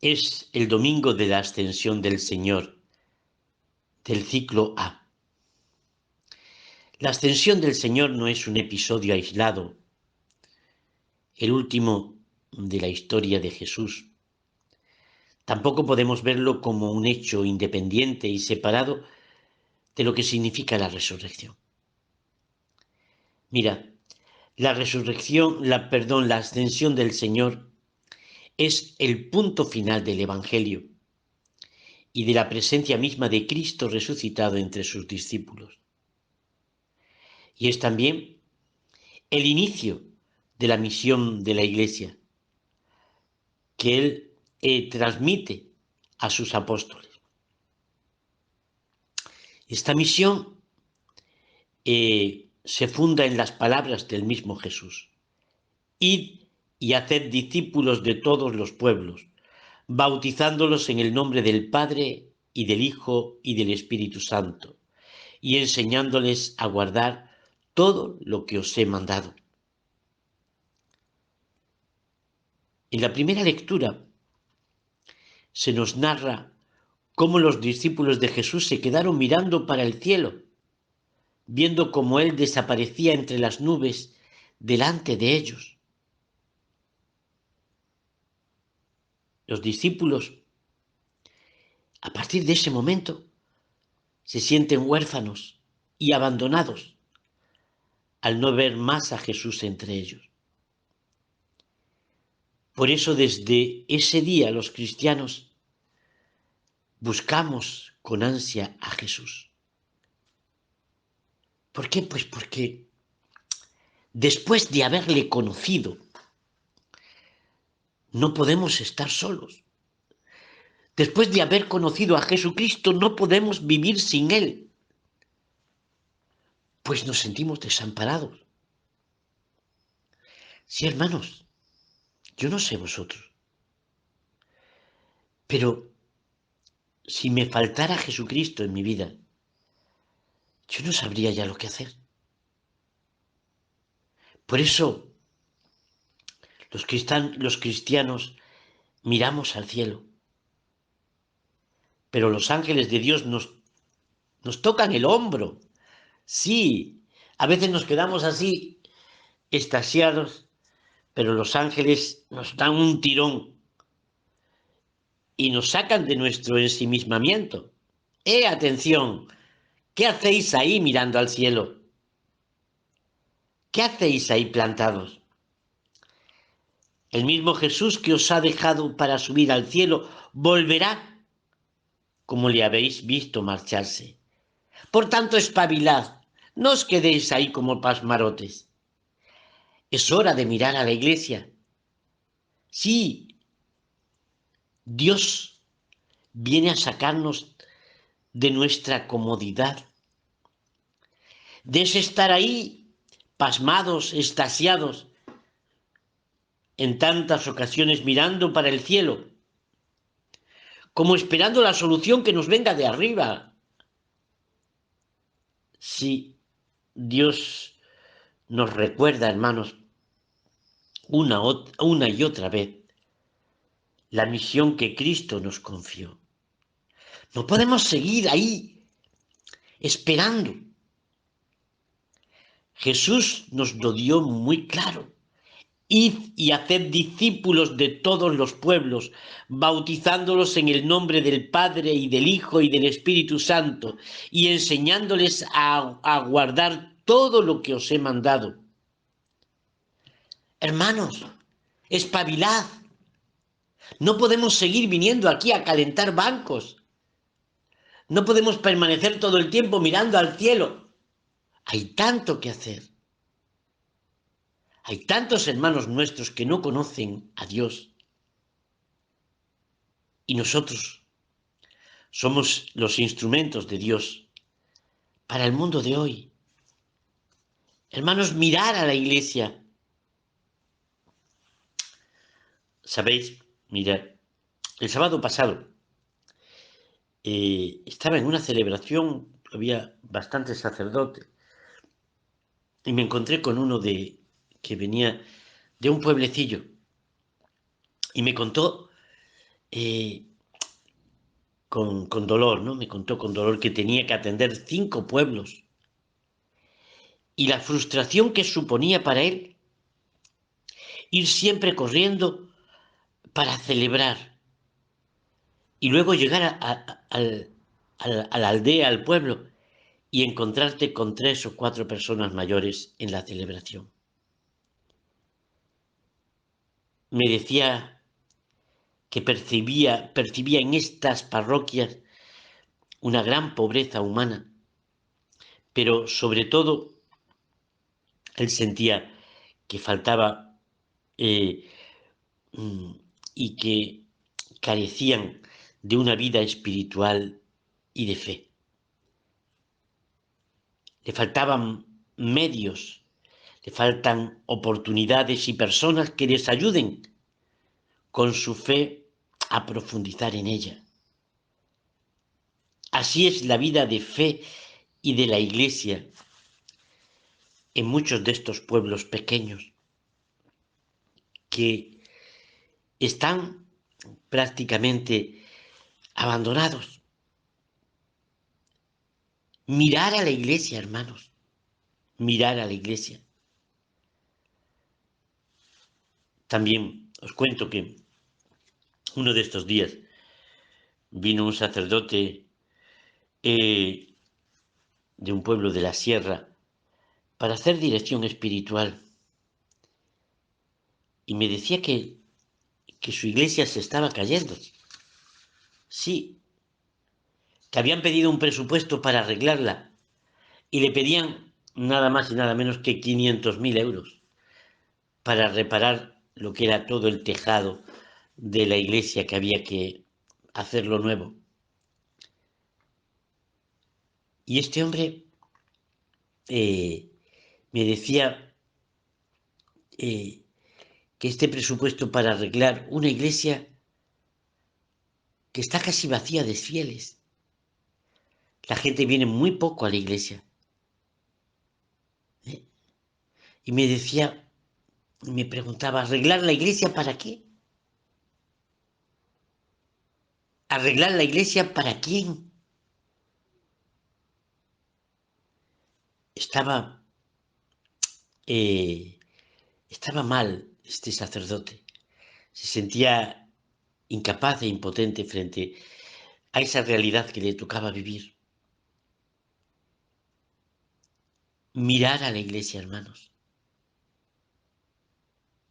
Es el domingo de la Ascensión del Señor, del ciclo A. La Ascensión del Señor no es un episodio aislado, el último de la historia de Jesús. Tampoco podemos verlo como un hecho independiente y separado de lo que significa la resurrección. Mira, la ascensión del Señor es el punto final del Evangelio y de la presencia misma de Cristo resucitado entre sus discípulos. Y es también el inicio de la misión de la Iglesia que Él transmite a sus apóstoles. Esta misión se funda en las palabras del mismo Jesús: id y haced discípulos de todos los pueblos, bautizándolos en el nombre del Padre y del Hijo y del Espíritu Santo, y enseñándoles a guardar todo lo que os he mandado. En la primera lectura se nos narra cómo los discípulos de Jesús se quedaron mirando para el cielo, viendo cómo Él desaparecía entre las nubes delante de ellos. Los discípulos, a partir de ese momento, se sienten huérfanos y abandonados al no ver más a Jesús entre ellos. Por eso desde ese día los cristianos buscamos con ansia a Jesús. ¿Por qué? Pues porque después de haberle conocido, no podemos estar solos. Después de haber conocido a Jesucristo, no podemos vivir sin Él, pues nos sentimos desamparados. Sí, hermanos, yo no sé vosotros, pero si me faltara Jesucristo en mi vida, yo no sabría ya lo que hacer. Por eso los cristianos miramos al cielo, pero los ángeles de Dios nos tocan el hombro. Sí, a veces nos quedamos así, extasiados, pero los ángeles nos dan un tirón y nos sacan de nuestro ensimismamiento. Atención! ¿Qué hacéis ahí mirando al cielo? ¿Qué hacéis ahí plantados? El mismo Jesús que os ha dejado para subir al cielo volverá como le habéis visto marcharse. Por tanto, espabilad, no os quedéis ahí como pasmarotes. Es hora de mirar a la Iglesia. Sí, Dios viene a sacarnos de nuestra comodidad, de ese estar ahí pasmados, extasiados, en tantas ocasiones mirando para el cielo, como esperando la solución que nos venga de arriba. Sí, Dios nos recuerda, hermanos, una y otra vez, la misión que Cristo nos confió. No podemos seguir ahí esperando. Jesús nos lo dio muy claro. Id y haced discípulos de todos los pueblos, bautizándolos en el nombre del Padre y del Hijo y del Espíritu Santo, y enseñándoles a guardar todo lo que os he mandado. Hermanos, espabilad. No podemos seguir viniendo aquí a calentar bancos. No podemos permanecer todo el tiempo mirando al cielo. Hay tanto que hacer. Hay tantos hermanos nuestros que no conocen a Dios. Y nosotros somos los instrumentos de Dios para el mundo de hoy. Hermanos, mirar a la Iglesia. Sabéis, mirad, el sábado pasado estaba en una celebración, había bastantes sacerdotes, y me encontré con uno que venía de un pueblecillo y me contó eh, con dolor, ¿no? Me contó con dolor que tenía que atender 5 pueblos y la frustración que suponía para él ir siempre corriendo para celebrar y luego llegar a la aldea, al pueblo, y encontrarte con 3 o 4 personas mayores en la celebración. Me decía que percibía en estas parroquias una gran pobreza humana, pero sobre todo él sentía que faltaba eh, mm, y que carecían de una vida espiritual y de fe. Le faltaban medios, le faltan oportunidades y personas que les ayuden con su fe a profundizar en ella. Así es la vida de fe y de la Iglesia en muchos de estos pueblos pequeños que están prácticamente abandonados. Mirar a la Iglesia, hermanos, mirar a la Iglesia. También os cuento que uno de estos días vino un sacerdote de un pueblo de la sierra para hacer dirección espiritual y me decía que su iglesia se estaba cayendo. Sí, que habían pedido un presupuesto para arreglarla y le pedían nada más y nada menos que 500.000 euros para reparar lo que era todo el tejado de la iglesia, que había que hacerlo nuevo. Y este hombre me decía que este presupuesto para arreglar una iglesia que está casi vacía de fieles. La gente viene muy poco a la iglesia. ¿Eh? Y me decía, me preguntaba, ¿arreglar la iglesia para qué? ¿Arreglar la iglesia para quién? Estaba, eh, estaba mal este sacerdote. Se sentía incapaz e impotente frente a esa realidad que le tocaba vivir. Mirar a la iglesia, hermanos.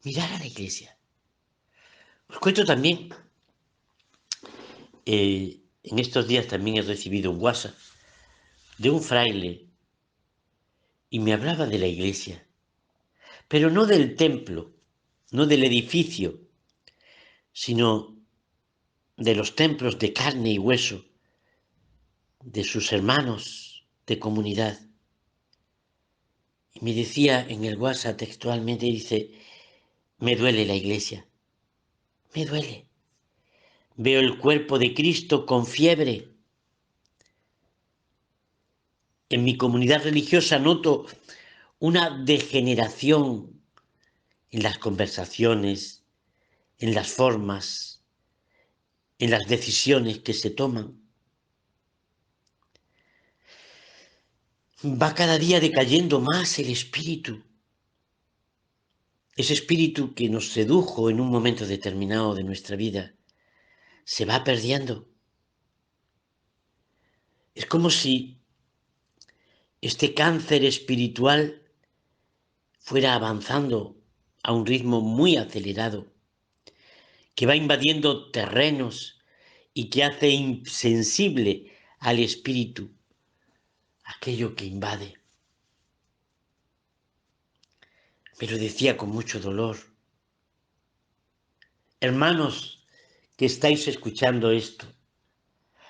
Mirar a la iglesia. Os cuento también, en estos días también he recibido un WhatsApp de un fraile y me hablaba de la iglesia, pero no del templo, no del edificio, sino de los templos de carne y hueso, de sus hermanos de comunidad. Y me decía en el WhatsApp textualmente, dice, me duele la iglesia, me duele. Veo el cuerpo de Cristo con fiebre. En mi comunidad religiosa noto una degeneración en las conversaciones, en las formas, en las decisiones que se toman. Va cada día decayendo más el espíritu. Ese espíritu que nos sedujo en un momento determinado de nuestra vida se va perdiendo. Es como si este cáncer espiritual fuera avanzando a un ritmo muy acelerado, que va invadiendo terrenos y que hace insensible al espíritu aquello que invade. Me lo decía con mucho dolor. Hermanos que estáis escuchando esto,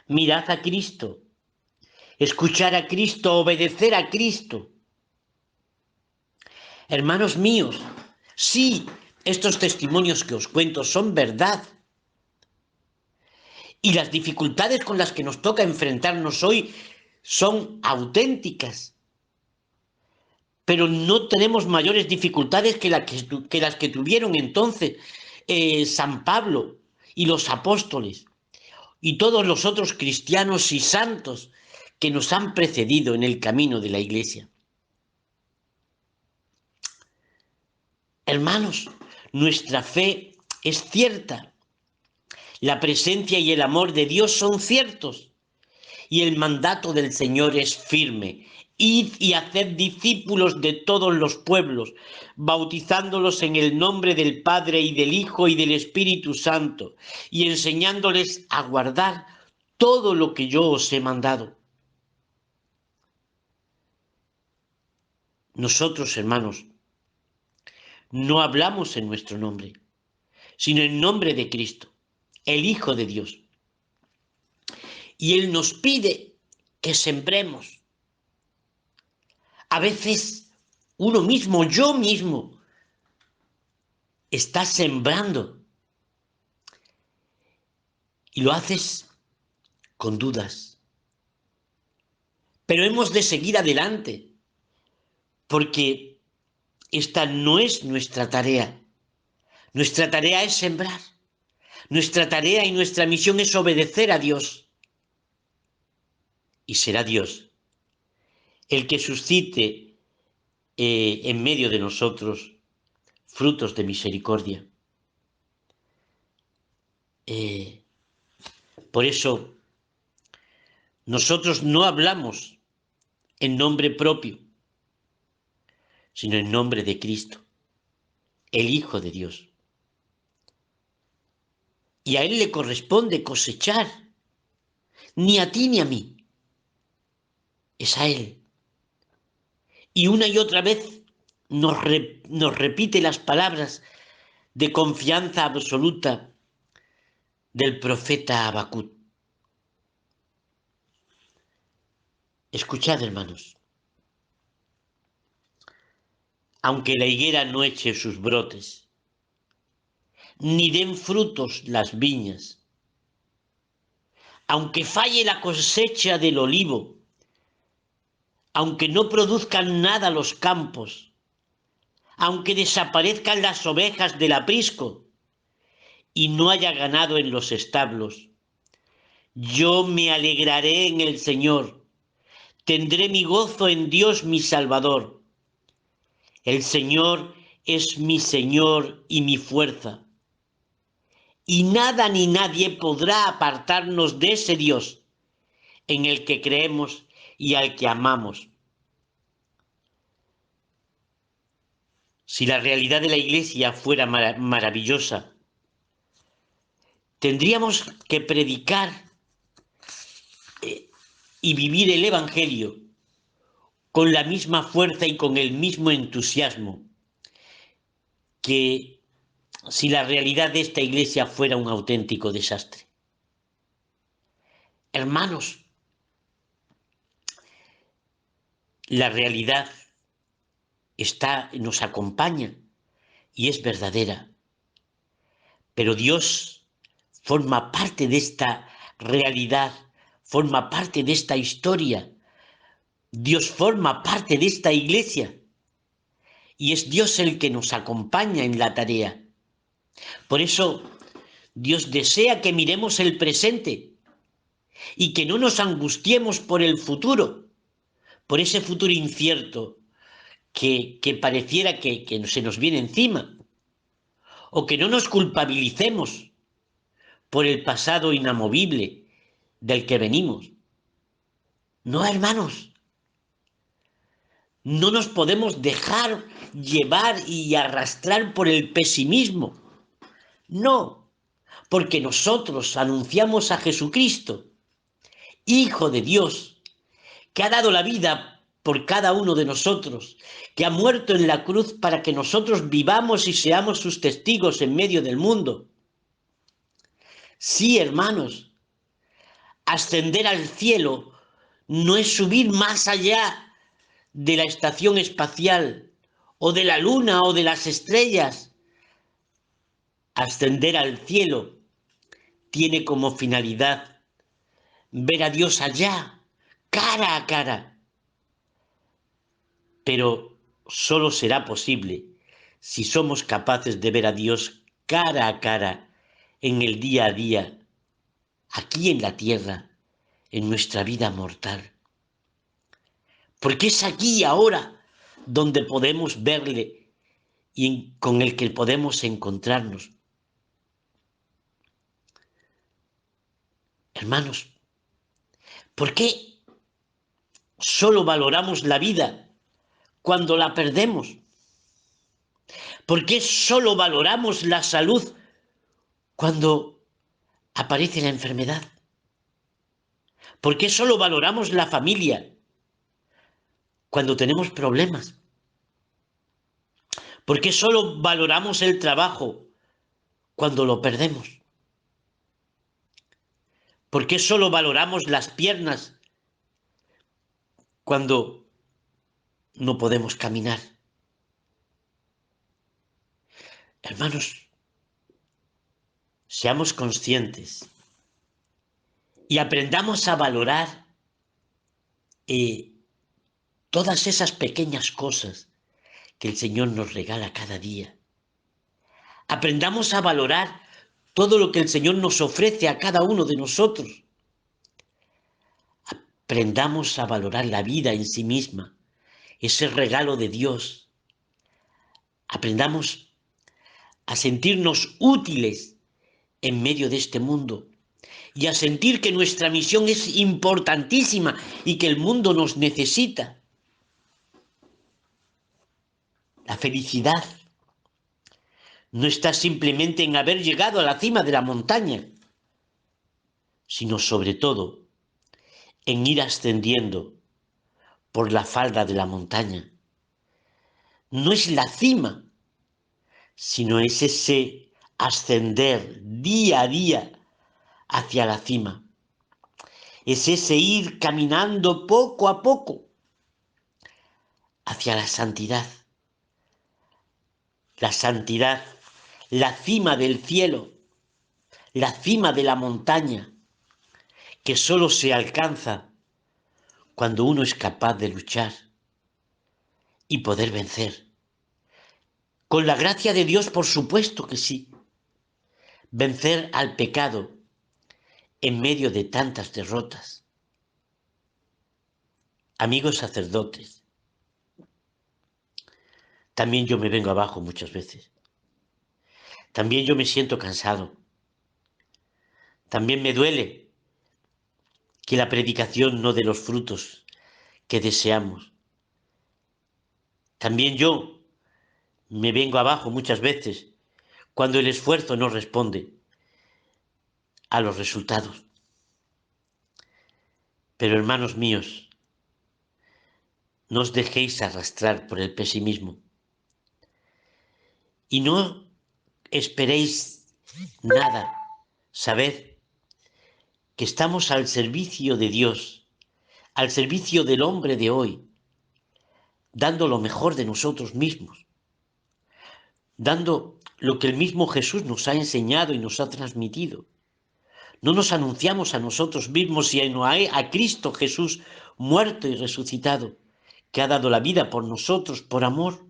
mirad a Cristo, escuchar a Cristo, obedecer a Cristo. Hermanos míos, sí, estos testimonios que os cuento son verdad. Y las dificultades con las que nos toca enfrentarnos hoy son auténticas. Pero no tenemos mayores dificultades que las que tuvieron entonces San Pablo y los apóstoles y todos los otros cristianos y santos que nos han precedido en el camino de la Iglesia. Hermanos, nuestra fe es cierta, la presencia y el amor de Dios son ciertos y el mandato del Señor es firme. Id y haced discípulos de todos los pueblos, bautizándolos en el nombre del Padre y del Hijo y del Espíritu Santo, y enseñándoles a guardar todo lo que yo os he mandado. Nosotros, hermanos, no hablamos en nuestro nombre, sino en nombre de Cristo, el Hijo de Dios. Y Él nos pide que sembremos. A veces uno mismo, yo mismo, está sembrando. Y lo haces con dudas. Pero hemos de seguir adelante, porque esta no es nuestra tarea. Nuestra tarea es sembrar. Nuestra tarea y nuestra misión es obedecer a Dios. Y será Dios el que suscite en medio de nosotros frutos de misericordia. Por eso, nosotros no hablamos en nombre propio, sino en nombre de Cristo, el Hijo de Dios. Y a Él le corresponde cosechar, ni a ti ni a mí, es a Él. Y una y otra vez nos repite las palabras de confianza absoluta del profeta Habacuc. Escuchad, hermanos, aunque la higuera no eche sus brotes, ni den frutos las viñas, aunque falle la cosecha del olivo, aunque no produzcan nada los campos, aunque desaparezcan las ovejas del aprisco y no haya ganado en los establos, yo me alegraré en el Señor, tendré mi gozo en Dios mi Salvador. El Señor es mi Señor y mi fuerza, y nada ni nadie podrá apartarnos de ese Dios en el que creemos y al que amamos. Si la realidad de la Iglesia fuera maravillosa, tendríamos que predicar y vivir el Evangelio con la misma fuerza y con el mismo entusiasmo que si la realidad de esta Iglesia fuera un auténtico desastre. Hermanos, la realidad nos acompaña y es verdadera, pero Dios forma parte de esta realidad, forma parte de esta historia. Dios forma parte de esta Iglesia y es Dios el que nos acompaña en la tarea. Por eso Dios desea que miremos el presente y que no nos angustiemos por el futuro, por ese futuro incierto que pareciera que se nos viene encima, o que no nos culpabilicemos por el pasado inamovible del que venimos. No, hermanos, no nos podemos dejar llevar y arrastrar por el pesimismo. No, porque nosotros anunciamos a Jesucristo, Hijo de Dios, que ha dado la vida por cada uno de nosotros, que ha muerto en la cruz para que nosotros vivamos y seamos sus testigos en medio del mundo. Sí, hermanos, ascender al cielo no es subir más allá de la estación espacial o de la luna o de las estrellas. Ascender al cielo tiene como finalidad ver a Dios allá, cara a cara. Pero solo será posible si somos capaces de ver a Dios cara a cara en el día a día, aquí en la tierra, en nuestra vida mortal. Porque es aquí y ahora donde podemos verle y con el que podemos encontrarnos. Hermanos, ¿por qué solo valoramos la vida cuando la perdemos? ¿Por qué solo valoramos la salud cuando aparece la enfermedad? ¿Por qué solo valoramos la familia cuando tenemos problemas? ¿Por qué solo valoramos el trabajo cuando lo perdemos? ¿Por qué solo valoramos las piernas cuando no podemos caminar? Hermanos, seamos conscientes y aprendamos a valorar eh, todas esas pequeñas cosas que el Señor nos regala cada día. Aprendamos a valorar todo lo que el Señor nos ofrece a cada uno de nosotros. Aprendamos a valorar la vida en sí misma, ese regalo de Dios. Aprendamos a sentirnos útiles en medio de este mundo y a sentir que nuestra misión es importantísima y que el mundo nos necesita. La felicidad no está simplemente en haber llegado a la cima de la montaña, sino sobre todo en ir ascendiendo por la falda de la montaña. No es la cima, sino es ese ascender día a día hacia la cima. Es ese ir caminando poco a poco hacia la santidad. La santidad, la cima del cielo, la cima de la montaña, que solo se alcanza cuando uno es capaz de luchar y poder vencer. Con la gracia de Dios, por supuesto que sí. Vencer al pecado en medio de tantas derrotas. Amigos sacerdotes, también yo me vengo abajo muchas veces. También yo me siento cansado. También me duele que la predicación no dé los frutos que deseamos. También yo me vengo abajo muchas veces cuando el esfuerzo no responde a los resultados. Pero hermanos míos, no os dejéis arrastrar por el pesimismo y no esperéis nada. Sabed que estamos al servicio de Dios, al servicio del hombre de hoy, dando lo mejor de nosotros mismos, dando lo que el mismo Jesús nos ha enseñado y nos ha transmitido. No nos anunciamos a nosotros mismos, sino a Cristo Jesús muerto y resucitado, que ha dado la vida por nosotros, por amor.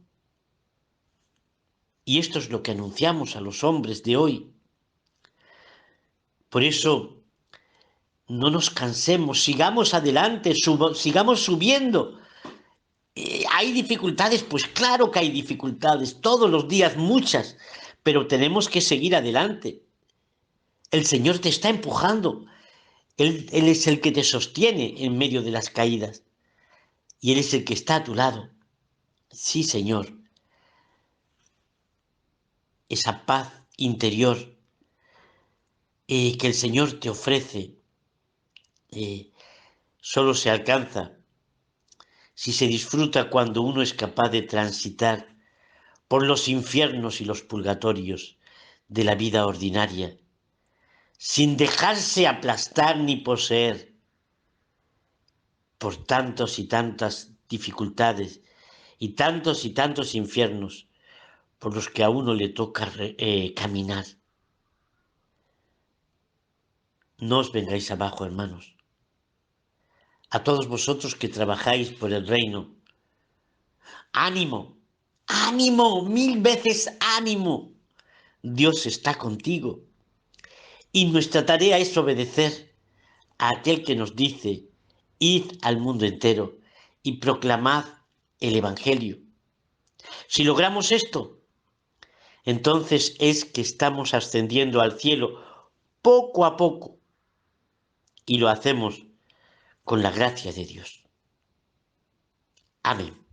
Y esto es lo que anunciamos a los hombres de hoy. Por eso, no nos cansemos, sigamos adelante, sigamos subiendo. ¿Hay dificultades? Pues claro que hay dificultades, todos los días muchas, pero tenemos que seguir adelante. El Señor te está empujando, Él es el que te sostiene en medio de las caídas y Él es el que está a tu lado. Sí, Señor, esa paz interior que el Señor te ofrece solo se alcanza si se disfruta cuando uno es capaz de transitar por los infiernos y los purgatorios de la vida ordinaria, sin dejarse aplastar ni poseer por tantos y tantas dificultades y tantos infiernos por los que a uno le toca caminar. No os vengáis abajo, hermanos. A todos vosotros que trabajáis por el reino, ánimo, ánimo, 1000 veces ánimo. Dios está contigo. Y nuestra tarea es obedecer a aquel que nos dice, id al mundo entero y proclamad el Evangelio. Si logramos esto, entonces es que estamos ascendiendo al cielo poco a poco y lo hacemos con la gracia de Dios. Amén.